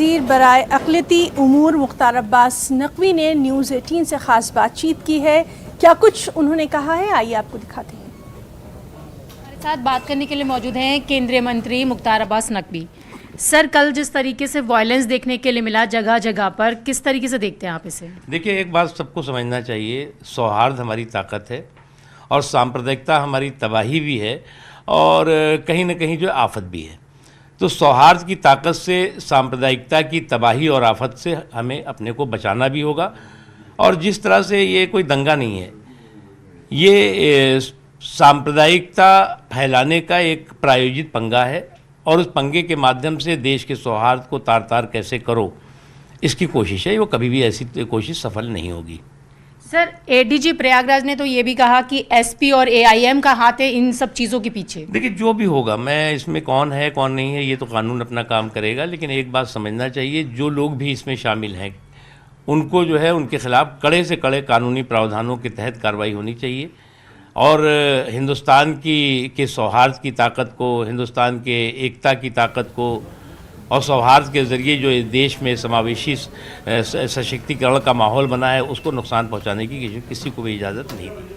वज़ीर बराए अक़लियती उमूर मुख्तार अब्बास नकवी ने न्यूज़ 18 से ख़ास बातचीत की है। क्या कुछ उन्होंने कहा है, आइए आपको दिखाते हैं। हमारे साथ बात करने के लिए मौजूद हैं केंद्रीय मंत्री मुख्तार अब्बास नकवी। सर, कल जिस तरीके से वायलेंस देखने के लिए मिला जगह जगह पर, किस तरीके से देखते हैं आप इसे? देखिए, एक बात सबको समझना चाहिए, सौहार्द हमारी ताकत है और सांप्रदायिकता हमारी तबाही भी है और कहीं ना कहीं जो आफत भी है। तो सौहार्द की ताकत से सांप्रदायिकता की तबाही और आफत से हमें अपने को बचाना भी होगा। और जिस तरह से ये कोई दंगा नहीं है, ये सांप्रदायिकता फैलाने का एक प्रायोजित पंगा है और उस पंगे के माध्यम से देश के सौहार्द को तार तार कैसे करो, इसकी कोशिश है। वो कभी भी ऐसी कोशिश सफल नहीं होगी। सर, एडीजी प्रयागराज ने तो ये भी कहा कि एसपी और एआईएम का हाथ है इन सब चीज़ों के पीछे। देखिए, जो भी होगा, मैं इसमें कौन है कौन नहीं है ये तो कानून अपना काम करेगा, लेकिन एक बात समझना चाहिए, जो लोग भी इसमें शामिल हैं उनको जो है उनके खिलाफ कड़े से कड़े कानूनी प्रावधानों के तहत कार्रवाई होनी चाहिए। और हिंदुस्तान के सौहार्द की ताकत को, हिंदुस्तान के एकता की ताकत को और सौहार्द के ज़रिए जो इस देश में समावेशी सशक्तिकरण का माहौल बना है, उसको नुकसान पहुंचाने की किसी को भी इजाज़त नहीं दी।